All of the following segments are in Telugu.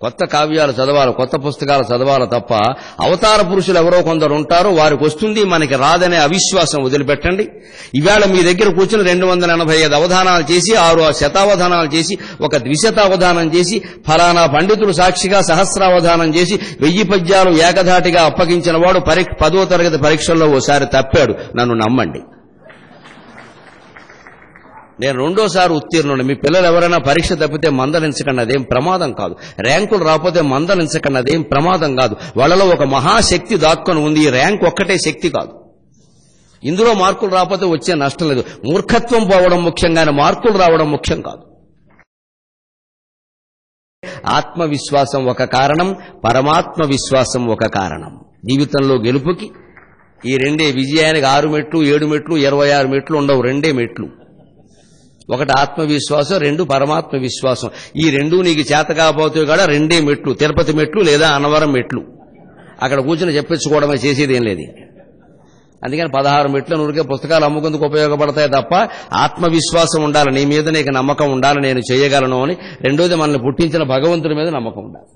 కొత్త కావ్యాలు చదవాలి, కొత్త పుస్తకాలు చదవాలి తప్ప అవతార పురుషులు ఎవరో కొందరు ఉంటారో వారికి వస్తుంది, మనకి రాదనే అవిశ్వాసం వదిలిపెట్టండి. ఇవాళ మీ దగ్గర కూర్చుని 285 అవధానాలు చేసి 6 శతావధానాలు చేసి ఒక ద్విశతావధానం చేసి ఫలానా పండితులు సాక్షిగా సహస్రావధానం చేసి 1000 పద్యాలు ఏకధాటిగా అప్పగించిన వాడు 10వ తరగతి పరీక్షల్లో ఓసారి తప్పాడు. నన్ను నమ్మండి, నేను 2వ ఉత్తీర్ణుడు. మీ పిల్లలు ఎవరైనా పరీక్ష తప్పితే మందలించకండి, అదేం ప్రమాదం కాదు. ర్యాంకులు రాకపోతే మందలించకండి, అదేం ప్రమాదం కాదు. వాళ్ళలో ఒక మహాశక్తి దాక్కుని ఉంది. ఈ ర్యాంక్ ఒక్కటే శక్తి కాదు. ఇందులో మార్కులు రాకపోతే వచ్చే నష్టం లేదు. మూర్ఖత్వం పోవడం ముఖ్యంగానే మార్కులు రావడం ముఖ్యం కాదు. ఆత్మవిశ్వాసం ఒక కారణం, పరమాత్మ విశ్వాసం ఒక కారణం. జీవితంలో గెలుపుకి ఈ రెండే. విజయానికి 6 మెట్లు 7 మెట్లు 26 మెట్లు ఉండవు, 2 మెట్లు. ఒకటి ఆత్మవిశ్వాసం, 2 పరమాత్మ విశ్వాసం. ఈ 2 నీకు చేత కాకపోతే కూడా 2 మెట్లు, తిరుపతి మెట్లు లేదా అన్నవరం మెట్లు. అక్కడ కూర్చుని చెప్పించుకోవడమే, చేసేది ఏం లేదు. అందుకని 16 మెట్ల నూరికే పుస్తకాలు అమ్ముకుందుకు ఉపయోగపడతాయి తప్ప ఆత్మవిశ్వాసం ఉండాలి, నీ మీద నీకు నమ్మకం ఉండాలి, నేను చేయగలను అని. రెండోది మనల్ని పుట్టించిన భగవంతుడి మీద నమ్మకం ఉండాలి.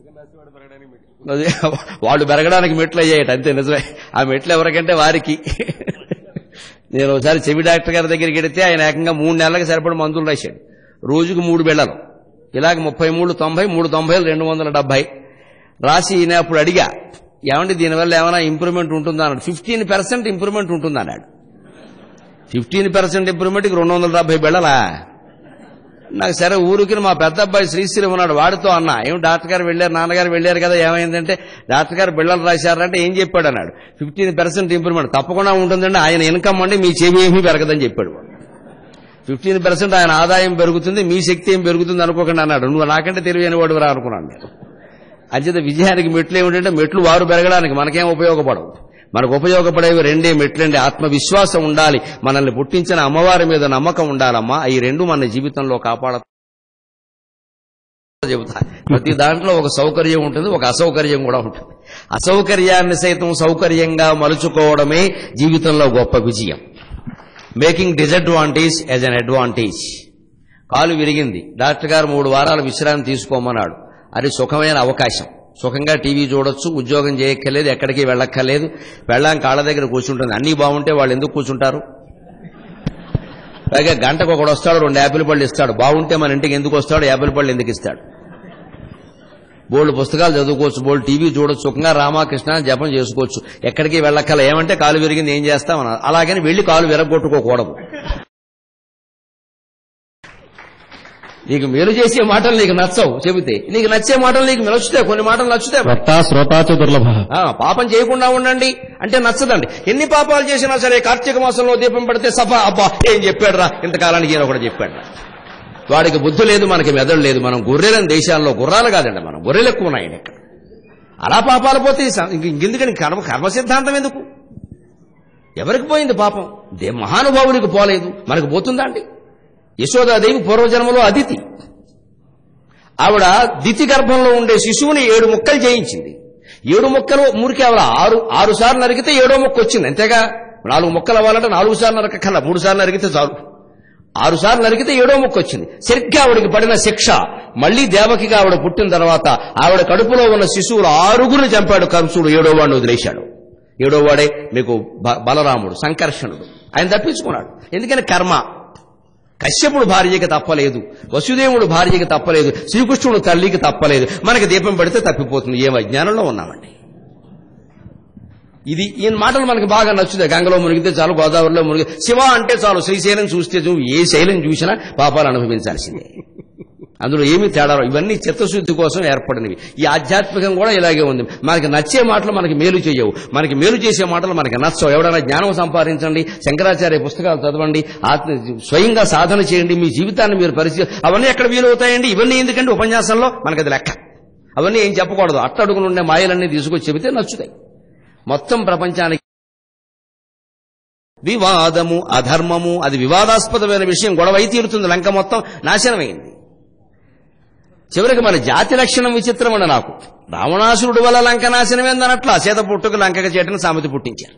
వాళ్ళు పెరగడానికి మెట్లు అయ్యాయట, అంతే నిజమే. ఆ మెట్లు ఎవరికంటే వారికి. నేను ఒకసారి చెవి డాక్టర్ గారి దగ్గరికి వెడితే ఆయన ఏకంగా 3 నెలలకు సరిపడి మందులు రాశాడు. రోజుకు 3 బిళ్ళలు, ఇలాగ 33 90 3 90 270 రాసి. నేను అప్పుడు అడిగా, ఏమంటే దీనివల్ల ఏమైనా ఇంప్రూవ్మెంట్ ఉంటుందా అన్నాడు. 15% ఇంప్రూవ్మెంట్ ఉంటుందన్నాడు. 15% ఇంప్రూవ్మెంట్కి 270 బిళ్ళలా? నాకు సరే ఊరికి మా పెద్ద అబ్బాయి శ్రీశ్రీ ఉన్నాడు, వాడితో అన్నా, ఏం డాక్టర్ గారు వెళ్ళారు, నాన్నగారు వెళ్ళారు కదా, ఏమైందంటే డాక్టర్ గారు బిళ్ళలు రాశారంటే ఏం చెప్పాడు అన్నాడు. 15% ఇంప్రూవ్మెంట్ తప్పకుండా ఉంటుందండి, ఆయన ఇన్కమ్ అండి, మీ చెవి ఏమీ పెరగదని చెప్పాడు. 15% ఆయన ఆదాయం పెరుగుతుంది, మీ శక్తి ఏం పెరుగుతుంది అనుకోకండి అన్నాడు. నువ్వు నాకంటే తెలివైన వాడు రా అనుకున్నాను నేను. అంచేత విజయానికి మెట్లు ఏమిటంటే మెట్లు వారు పెరగడానికి, మనకేం ఉపయోగపడవు. మనకు ఉపయోగపడేవి 2 మెట్లండి. ఆత్మవిశ్వాసం ఉండాలి, మనల్ని పుట్టించిన అమ్మవారి మీద నమ్మకం ఉండాలమ్మా. ఈ 2 మన జీవితంలో కాపాడ చెబుతా. ప్రతి దాంట్లో ఒక సౌకర్యం ఉంటుంది, ఒక అసౌకర్యం కూడా ఉంటుంది. అసౌకర్యాన్ని సైతం సౌకర్యంగా మలుచుకోవడమే జీవితంలో గొప్ప విజయం. Making disadvantage as an advantage. కాలు విరిగింది, డాక్టర్ గారు 3 వారాలు విశ్రాంతి తీసుకోమన్నాడు. అది సుఖమైన అవకాశం. సుఖంగా టీవీ చూడొచ్చు, ఉద్యోగం చేయక్కర్లేదు, ఎక్కడికి వెళ్ళక్కర్లేదు. వెళ్ళాం కాళ్ళ దగ్గర కూర్చుంటుంది. అన్నీ బాగుంటే వాళ్ళు ఎందుకు కూర్చుంటారు? పైగా గంటకు ఒకడు వస్తాడు, 2 యాపిల్ పళ్ళు ఇస్తాడు. బాగుంటే మన ఇంటికి ఎందుకు వస్తాడు? యాపిల్ పళ్ళు ఎందుకు ఇస్తాడు? బోల్డ్ పుస్తకాలు చదువుకోవచ్చు, బోల్డ్ టీవీ చూడొచ్చు, సుఖంగా రామకృష్ణ జపం చేసుకోవచ్చు, ఎక్కడికి వెళ్ళక్కల. ఏమంటే కాలు విరిగింది ఏం చేస్తామన్నారు. అలాగని వెళ్లి కాలు విరగొట్టుకోకూడదు. నీకు మేలు చేసే మాటలు నీకు నచ్చవు చెబితే, నీకు నచ్చే మాటలు నీకు నచ్చుతాయి. కొన్ని మాటలు నచ్చుతాయి. పాపం చేయకుండా ఉండండి అంటే నచ్చదండి. ఎన్ని పాపాలు చేసినా సరే కార్తీక మాసంలో దీపం పడితే సఫా. అబ్బా ఏం చెప్పాడు రా, ఇంతకాలానికి ఈయన ఒకటి చెప్పాడు. వాడికి బుద్ధి లేదు, మనకి మెదడు లేదు. మనం గొర్రెలని దేశాల్లో, గుర్రాలు కాదండి, మనం గొర్రెలు ఎక్కువ ఉన్నాయండి ఇక్కడ. అలా పాపాలు పోతే ఇంకెందుకని కర్మ సిద్ధాంతం ఎందుకు? ఎవరికి పోయింది పాపం? మహానుభావునికి పోలేదు, మనకు పోతుందా అండి? యశోదాదేవి పూర్వజన్మలో అదితి. ఆవిడ దితి గర్భంలో ఉండే శిశువుని 7 ముక్కలు చేయించింది. 7 ముక్కలు మురికి ఆవిడ 6 సార్లు నరికితే 7వ ముక్క వచ్చింది. అంతేగా 4 ముక్కలు అవ్వాలంటే 4 సార్లు నరకక్కల, 3 సార్లు నరికితే చాలు. 6 సార్లు నరికితే 7వ ముక్క వచ్చింది. సరిగ్గా ఆవిడికి పడిన శిక్ష మళ్లీ దేవకిగా ఆవిడ పుట్టిన తర్వాత ఆవిడ కడుపులో ఉన్న శిశువులు 6గురిని చంపాడు కంసుడు. 7వ వాడిని వదిలేశాడు. 7వ వాడే మీకు బలరాముడు, సంకర్షణుడు. ఆయన తప్పించుకున్నాడు. ఎందుకని కర్మ. కశ్యపుడు భార్యకి తప్పలేదు, వసుదేవుడు భార్యకి తప్పలేదు, శ్రీకృష్ణుడు తల్లికి తప్పలేదు. మనకి దీపం పడితే తప్పిపోతుంది. ఏం అజ్ఞానంలో ఉన్నామండి. ఈయన మాటలు మనకి బాగా నచ్చుతాయి. గంగలో మునిగితే చాలు, గోదావరిలో మునిగి, శివ అంటే చాలు, శ్రీశైలం చూస్తే ఏ శైలం చూసినా పాపాలు అనుభవించాల్సిందే. అందులో ఏమీ తేడా. ఇవన్నీ చిత్తశుద్ధి కోసం ఏర్పడినవి. ఈ ఆధ్యాత్మికం కూడా ఇలాగే ఉంది. మనకి నచ్చే మాటలు మనకి మేలు చేయవు, మనకి మేలు చేసే మాటలు మనకి నచ్చవు. ఎవడైనా జ్ఞానం సంపాదించండి, శంకరాచార్య పుస్తకాలు చదవండి, స్వయంగా సాధన చేయండి, మీ జీవితాన్ని మీరు అవన్నీ ఎక్కడ వీలవుతాయండి? ఇవన్నీ ఎందుకంటే ఉపన్యాసంలో మనకి అది లెక్క. అవన్నీ ఏం చెప్పకూడదు. అట్టడుగునుండే మాయలన్నీ తీసుకొచ్చి చెబితే నచ్చుతాయి. మొత్తం ప్రపంచానికి వివాదము, అధర్మము, అది వివాదాస్పదమైన విషయం, గొడవ తీరుతుంది. లంక మొత్తం నాశనమైంది. చివరికి మన జాతి లక్షణం విచిత్రం అండి. నాకు రావణాసురుడు వల్ల లంక నాశనమైందనట్లా సీత పుట్టుకు లంకకి చేటని సామెత పుట్టించారు.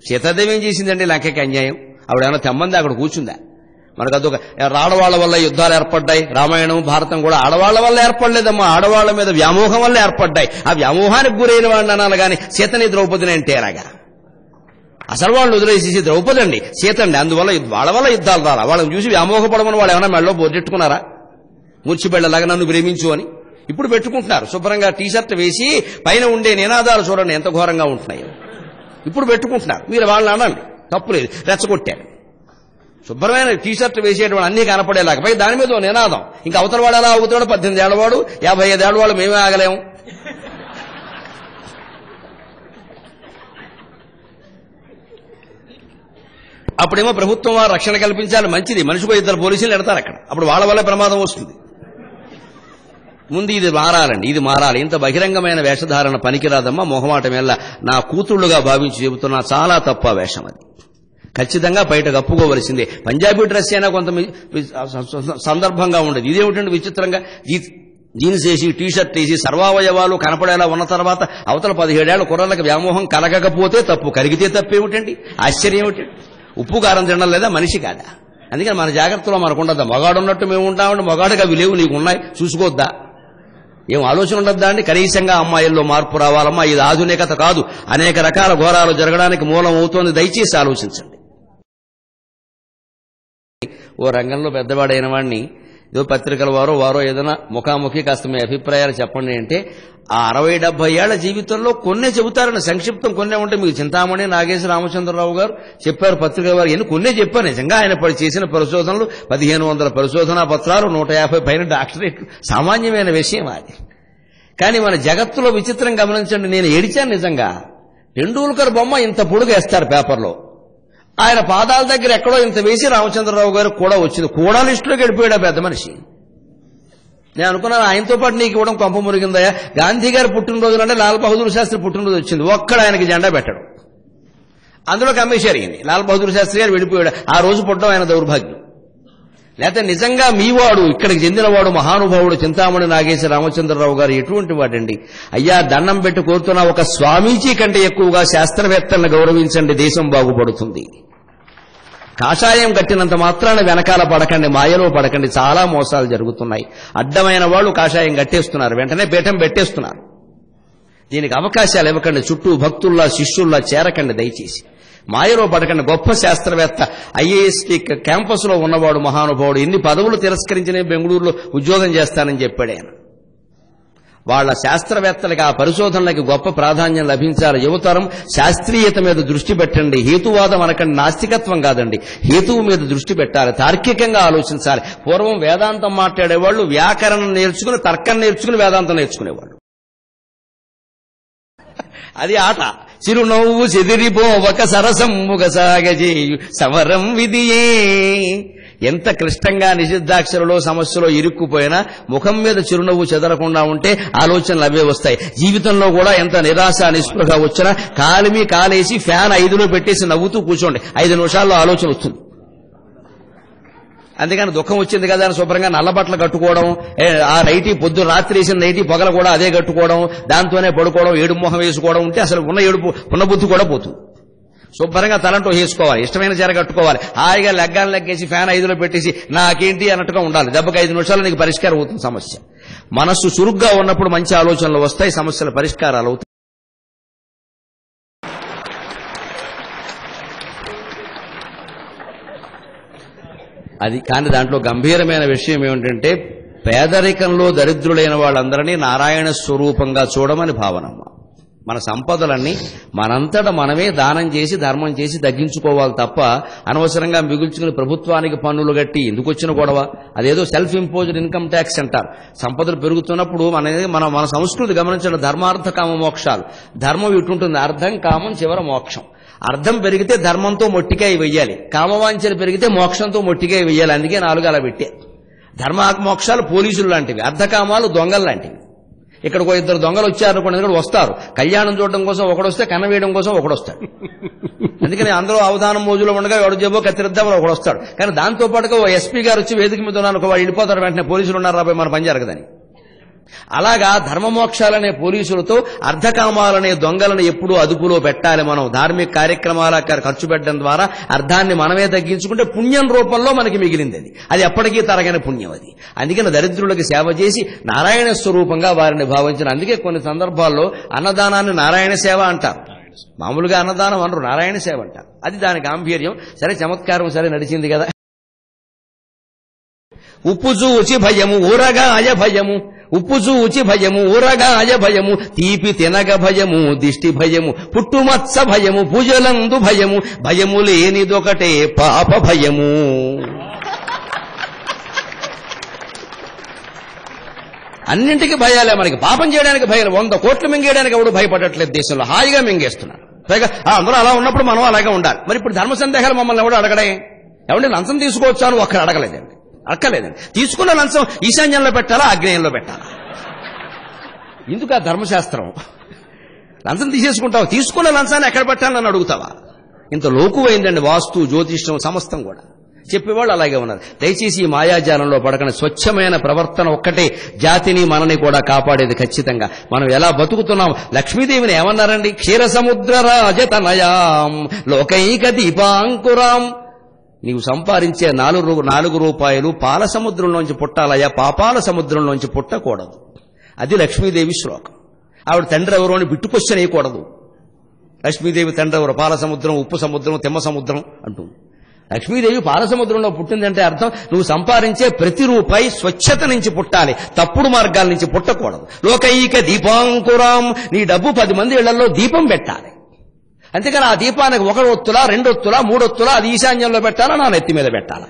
సీతాదేవి ఏం చేసిందండి లంకకి అన్యాయం? ఆవిడేమన్నా తెమ్మంది అక్కడ కూర్చుందా? మనకు అదొక ఆడవాళ్ల వల్ల యుద్ధాలు ఏర్పడ్డాయి. రామాయణం భారతం కూడా ఆడవాళ్ల వల్ల ఏర్పడలేదమ్మా, ఆడవాళ్ల మీద వ్యామోహం వల్ల ఏర్పడ్డాయి. ఆ వ్యామోహానికి గురైన వాడిని అనాలి కానీ సీతని ద్రౌపదిని అంటే ఎలాగా? అసలు వాళ్ళు వదిలేసేసి ద్రౌపది అండి, సీత అండి, అందువల్ల వాళ్ళ వల్ల యుద్ధాలు రాలా. వాళ్ళని చూసి వ్యామోహపడమని వాళ్ళు ఏమైనా మెళ్ళలో బొర్రెట్టుకున్నారా? మూర్చిబెళ్ళలాగా నన్ను ప్రేమించు అని ఇప్పుడు పెట్టుకుంటున్నారు. శుభ్రంగా టీషర్ట్ వేసి పైన ఉండే నినాదాలు చూడండి ఎంత ఘోరంగా ఉంటున్నాయి. ఇప్పుడు పెట్టుకుంటున్నారు. మీరు వాళ్ళని అనండి, తప్పులేదు, రెచ్చగొట్టారు. శుభ్రమైన టీషర్ట్ వేసేటువంటి అన్ని కనపడేలాగా పై దాని మీద నినాదం. ఇంకా అవతల వాడు ఎలా అవుతాడు? 18 ఏళ్లవాడు 55 ఏళ్లవాడు మేమే ఆగలేము. అప్పుడేమో ప్రభుత్వం వారు రక్షణ కల్పించాలి, మంచిది. మనిషికో 2 పోలీసులు ఎడతారు అక్కడ, అప్పుడు వాళ్ళ వల్ల ప్రమాదం వస్తుంది. ముందు ఇది మారాలండి, ఇది మారాలి. ఇంత బహిరంగమైన వేషధారణ పనికిరాదమ్మా. మొహమాటం వల్ల నా కూతుళ్లుగా భావించి చెబుతున్నా, చాలా తప్ప వేషం అది. ఖచ్చితంగా బయట కప్పుకోవలసిందే. పంజాబీ డ్రెస్ అయినా కొంత సందర్భంగా ఉండేది. ఇదేమిటండి విచిత్రంగా జీన్స్ వేసి టీషర్ట్ వేసి సర్వావయవాలు కనపడేలా ఉన్న తర్వాత అవతల 17 ఏళ్ల కుర్రలకు వ్యామోహం కలగకపోతే తప్పు, కలిగితే తప్పేమిటండి? ఆశ్చర్యం ఏమిటండి? ఉప్పు కారం తినడం లేదా? మనిషి కాదా? అందుకని మన జాగ్రత్తలో మనకు ఉండద్దా? మగాడు ఉన్నట్టు మేము ఉంటామంటే మగాడుగా అవి లేవు, నీకు ఉన్నాయి, చూసుకోవద్దా? ఏం ఆలోచన ఉండద్దా అండి? కనీసంగా అమ్మాయిల్లో మార్పు రావాలమ్మా. ఇది ఆధునికత కాదు, అనేక రకాల ఘోరాలు జరగడానికి మూలం అవుతోంది. దయచేసి ఆలోచించండి. ఓ రంగంలో పెద్దవాడైన వాడిని ఏదో పత్రికల వారో ఏదైనా ముఖాముఖి కాస్త మీ అభిప్రాయాలు చెప్పండి అంటే, ఆ 60-70 ఏళ్ల జీవితంలో కొన్నే చెబుతారని, సంక్షిప్తం కొన్నే ఉంటే. మీకు చింతామణి నాగేశ్వర రామచంద్రరావు గారు చెప్పారు, పత్రికల వారు ఎన్ని కొన్నే చెప్పారు. నిజంగా ఆయన చేసిన పరిశోధనలు 1500 పరిశోధనా పత్రాలు, 150 పైన డాక్టరేట్, సామాన్యమైన విషయం అది. కానీ మన జగత్తులో విచిత్రం గమనించండి. నేను ఏడిచాను నిజంగా. టెండూల్కర్ బొమ్మ ఇంత పొడుగు వేస్తారు పేపర్లో, ఆయన పాదాల దగ్గర ఎక్కడో ఇంత వేసి రామచంద్రరావు గారు కూడా వచ్చింది. కూడా లిస్టులోకి వెళ్ళిపోయాడు పెద్ద మనిషి. నేను అనుకున్నాను ఆయనతో పాటు నీకు ఇవ్వడం కొంప మురిగిందయా. గాంధీ గారు పుట్టినరోజు అంటే లాల్ బహదూర్ శాస్త్రి పుట్టినరోజు వచ్చింది, ఒక్కడ ఆయనకి జెండా పెట్టడం. అందులో కమ్మేశారు. లాల్ బహదూర్ శాస్త్రి గారు వెళ్ళిపోయాడు. ఆ రోజు పుట్టడం ఆయన దౌర్భాగ్యం. లేకపోతే నిజంగా మీవాడు, ఇక్కడికి చెందినవాడు, మహానుభావుడు చింతామణి నాగేశ్వర రామచంద్రరావు గారు ఎటువంటి వాడండి. అయ్యా దండం పెట్టి కోరుతున్న ఒక స్వామీజీ కంటే ఎక్కువగా శాస్త్రవేత్తలను గౌరవించండి, దేశం బాగుపడుతుంది. కాషాయం కట్టినంత మాత్రాన వెనకాల పడకండి, మాయలో పడకండి. చాలా మోసాలు జరుగుతున్నాయి. అడ్డమైన వాళ్ళు కాషాయం కట్టేస్తున్నారు, వెంటనే పీఠం పెట్టేస్తున్నారు. దీనికి అవకాశాలు ఇవ్వకండి. చుట్టూ భక్తుల్లా శిష్యుల్లా చేరకండి దయచేసి. మాయలో పడకండి. గొప్ప శాస్త్రవేత్త, ఐఏఎస్కి క్యాంపస్ లో ఉన్నవాడు, మహానుభావుడు. ఎన్ని పదవులు తిరస్కరించిన బెంగళూరులో ఉద్యోగం చేస్తానని చెప్పాడు ఆయన. వాళ్ళ శాస్త్రవేత్తలకి, ఆ పరిశోధనలకి గొప్ప ప్రాధాన్యం లభించాలి. యువతరం శాస్త్రీయత మీద దృష్టి పెట్టండి. హేతువాదం అనకండి, నాస్తికత్వం కాదండి, హేతువు మీద దృష్టి పెట్టాలి. తార్కికంగా ఆలోచించాలి. పూర్వం వేదాంతం మాట్లాడేవాళ్ళు వ్యాకరణం నేర్చుకుని, తర్కం నేర్చుకుని వేదాంతం నేర్చుకునేవాళ్ళు. అది ఆట. చిరునవ్వు చెదిరిపోవక సరసంముగ సాగజేయు సమరం విధియే. ఎంత క్లిష్టంగా నిషిద్ధాక్షరలో సమస్యలో ఇరుక్కుపోయినా ముఖం మీద చిరునవ్వు చెదరకుండా ఉంటే ఆలోచనలు అవే వస్తాయి. జీవితంలో కూడా ఎంత నిరాశ నిస్పృహ వచ్చినా కాలిమి కాలేసి ఫ్యాన్ 5లో పెట్టేసి నవ్వుతూ కూర్చోండి, 5 నిమిషాల్లో ఆలోచన వస్తుంది. అందుకని దుఃఖం వచ్చింది కదా అని శుభ్రంగా నల్లబట్టలు కట్టుకోవడం, ఆ నైటీ పొద్దు రాత్రి వేసిన నైటీ పొగలు కూడా అదే కట్టుకోవడం, దాంతోనే పడుకోవడం, ఏడుపు మొహం వేసుకోవడం ఉంటే అసలు ఉన్న బుద్ధి కూడా పోతుంది. శుభ్రంగా తలంటూ వేసుకోవాలి, ఇష్టమైన చీర కట్టుకోవాలి, హాయిగా లెగ్గాన్ని లెగ్గేసి ఫ్యాన్ 5లో పెట్టేసి నాకేంటి అన్నట్టుగా ఉండాలి. దెబ్బకి 5 నిమిషాలు నీకు పరిష్కారం అవుతుంది సమస్య. మనస్సు చురుగ్గా ఉన్నప్పుడు మంచి ఆలోచనలు వస్తాయి, సమస్యల పరిష్కారాలు అవుతాయి. అది కానీ దాంట్లో గంభీరమైన విషయం ఏమిటంటే, పేదరికంలో దరిద్రులైన వాళ్ళందరినీ నారాయణ స్వరూపంగా చూడమని భావనమ్మ. మన సంపదలన్నీ మనంతట మనమే దానం చేసి ధర్మం చేసి తగ్గించుకోవాలి తప్ప అనవసరంగా మిగుల్చుకుని ప్రభుత్వానికి పన్నులు కట్టి ఎందుకు వచ్చిన గొడవ. అదేదో సెల్ఫ్ ఇంపోజ్డ్ ఇన్కమ్ ట్యాక్స్ అంటారు. సంపదలు పెరుగుతున్నప్పుడు మన సంస్కృతి గమనించడం, ధర్మార్థ కామ మోక్షాలు. ధర్మం ఇటుంటుంది, అర్థం కామం చివర మోక్షం. అర్థం పెరిగితే ధర్మంతో మొట్టికాయ వెయ్యాలి, కామవాంఛలు పెరిగితే మోక్షంతో మొట్టికాయ వెయ్యాలి. అందుకే 4 అలా పెట్టే. ధర్మమోక్షాలు పోలీసులు లాంటివి, అర్ధకామాలు దొంగలు లాంటివి. ఇక్కడికి 2 దొంగలు వచ్చారనుకోండి, వస్తారు కళ్యాణం చూడడం కోసం ఒకడొస్తే, కన్న వేయడం కోసం ఒకడొస్తాడు. అందుకని అందరూ అవధానం మోజులో ఉండగా ఎవడు జబ్బో కత్తిరిద్దామని ఒకడొస్తాడు. కానీ దాంతో పాటుగా ఓ ఎస్పీ గారు వచ్చి వేదిక మీద ఉన్నాను, వాడు వెళ్ళిపోతారు, వెంటనే పోలీసులు ఉన్నారు రాబోయే మన పని జరగదని. అలాగా ధర్మమోక్షాలనే పోలీసులతో అర్ధకామాలనే దొంగలను ఎప్పుడూ అదుపులో పెట్టాలి. మనం ధార్మిక కార్యక్రమాల ఖర్చు పెట్టడం ద్వారా అర్థాన్ని మనమే తగ్గించుకుంటే పుణ్యం రూపంలో మనకి మిగిలింది అది ఎప్పటికీ తరగని పుణ్యం అది. అందుకని దరిద్రులకు సేవ చేసి నారాయణ స్వరూపంగా వారిని భావించిన. అందుకే కొన్ని సందర్భాల్లో అన్నదానాన్ని నారాయణ సేవ అంటారు. మామూలుగా అన్నదానం అనరు, నారాయణ సేవ అంటారు. అది దాని గాంభీర్యం. సరే, చమత్కారం సరే నడిచింది కదా. ఉప్పు చూచి భయము ఊరగాయ భయము, ఉప్పు చూచి భయము ఊరగాయ భయము, తీపి తినగ భయము దిష్టి భయము, పుట్టుమత్స భయము పూజలందు భయము, భయము లేనిదొకటే పాప భయము. అన్నింటికి భయాలే మనకి. పాపం చేయడానికి భయం. 100 కోట్లు మింగేయడానికి ఎవడు భయపడట్లేదు దేశంలో, హాయిగా మింగేస్తున్నారు. పైగా అందరూ అలా ఉన్నప్పుడు మనం అలాగే ఉండాలి. మరి ఇప్పుడు ధర్మ సందేహాలు మమ్మల్ని ఎవడు అడగడే? ఎవరి లంచం తీసుకోవచ్చాను ఒక్కడ అడగలేదండి, అక్కర్లేదండి. తీసుకున్న లంచం ఈశాన్యంలో పెట్టాలా, ఆగ్నేయంలో పెట్టాలా? ఎందుకు ఆ ధర్మశాస్త్రం? లంచం తీసేసుకుంటావు, తీసుకున్న లంచాన్ని ఎక్కడ పెట్టాలని అడుగుతావా? ఇంత లోకువైందండి వాస్తు, జ్యోతిష్యం సమస్తం కూడా. చెప్పేవాళ్ళు అలాగే ఉన్నారు. దయచేసి ఈ మాయాజాలంలో పడకని స్వచ్ఛమైన ప్రవర్తన ఒక్కటే జాతిని మనని కూడా కాపాడేది ఖచ్చితంగా. మనం ఎలా బతుకుతున్నాం? లక్ష్మీదేవిని ఏమన్నారండి? క్షీరసముద్ర రాజతనయాం లోకైక దీపాంకురాం. నీవు సంపాదించే 4 రూపాయలు పాల సముద్రంలోంచి పుట్టాలయ్యా, పాపాల సముద్రంలోంచి పుట్టకూడదు. అది లక్ష్మీదేవి శ్లోకం. ఆవిడ తండ్రి ఎవరు అని బిట్టుకొచ్చిన వేయకూడదు. లక్ష్మీదేవి తండ్రి ఎవరు? పాల సముద్రం, ఉప్పు సముద్రం, తిమ్మ సముద్రం అంటుంది. లక్ష్మీదేవి పాల సముద్రంలో పుట్టిందంటే అర్థం నువ్వు సంపాదించే ప్రతి రూపాయి స్వచ్ఛత నుంచి పుట్టాలి, తప్పుడు మార్గాల నుంచి పుట్టకూడదు. లోకైక దీపాంకురాం. నీ డబ్బు 10 మంది ఇళ్లలో దీపం పెట్టాలి. అంతేకాని ఆ దీపానికి 1 ఒత్తులా 2 ఒత్తులా 3 ఒత్తులా అది ఈశాన్యంలో పెట్టాలా, నా నెత్తి మీద పెట్టాలా?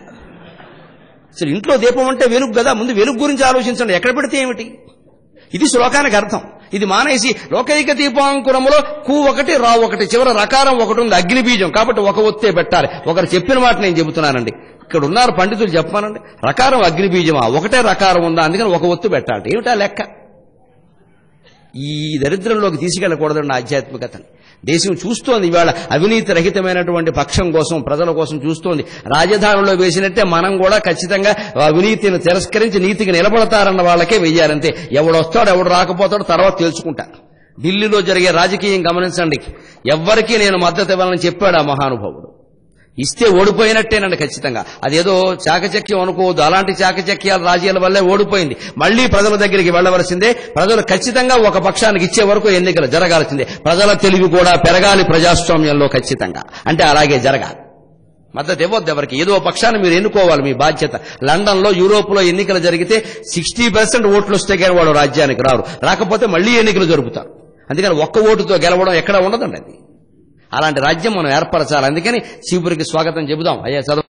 అసలు ఇంట్లో దీపం అంటే వెలుగు కదా. ముందు వెలుగు గురించి ఆలోచించండి. ఎక్కడ పెడితే ఏమిటి? ఇది శ్లోకానికి అర్థం. ఇది మానేసి లోకైక దీపాంకురములో కు 1 రా 1 చివర రకారం 1 ఉంది, అగ్ని బీజం. కాబట్టి 1 ఒత్తే పెట్టాలి. ఒకరు చెప్పిన మాట నేను చెబుతున్నానండి. ఇక్కడ ఉన్నారు పండితులు, చెప్పానండి. రకారం అగ్ని బీజమా? 1 రకారం ఉందా, అందుకని 1 ఒత్తు పెట్టాలి. ఏమిటా లెక్క? ఈ దరిద్రంలోకి తీసుకెళ్లకూడదండి ఆధ్యాత్మికతని. దేశం చూస్తోంది ఇవాళ అవినీతి రహితమైనటువంటి పక్షం కోసం, ప్రజల కోసం చూస్తోంది. రాజధానిలో వేసినట్టే మనం కూడా ఖచ్చితంగా అవినీతిని తిరస్కరించి నీతికి నిలబడతారన్న వాళ్ళకే వెయ్యాలంతే. ఎవడు వస్తాడు ఎవడు రాకపోతాడు తర్వాత తెలుసుకుంటా. ఢిల్లీలో జరిగే రాజకీయం గమనించండి. ఎవ్వరికీ నేను మద్దతు ఇవ్వాలని చెప్పాడు ఆ మహానుభావుడు. ఇస్తే ఓడిపోయినట్టేనండి ఖచ్చితంగా. అదేదో చాకచక్యం అనుకోవద్దు. అలాంటి చాకచక్యాల రాజకీయాల వల్లే ఓడిపోయింది. మళ్లీ ప్రజల దగ్గరికి వెళ్లవలసిందే. ప్రజలు ఖచ్చితంగా ఒక పక్షానికి ఇచ్చే వరకు ఎన్నికలు జరగాల్సిందే. ప్రజల తెలివి కూడా పెరగాలి ప్రజాస్వామ్యంలో ఖచ్చితంగా. అంటే అలాగే జరగాలి. మద్దతు ఇవ్వద్దు ఎవరికి. ఏదో పక్షాన్ని మీరు ఎన్నుకోవాలి, మీ బాధ్యత. లండన్ లో, యూరోప్ లో ఎన్నికలు జరిగితే 60% ఓట్లు వస్తే కానీ వాళ్ళు రాజ్యానికి రారు. రాకపోతే మళ్లీ ఎన్నికలు జరుపుతారు. అందుకని 1 ఓటుతో గెలవడం ఎక్కడ ఉండదండి అది. అలాంటి రాజ్యం మనం ఏర్పరచాలి. అందుకని శివుడికి స్వాగతం చెబుదాం. అయ్యా చదువు.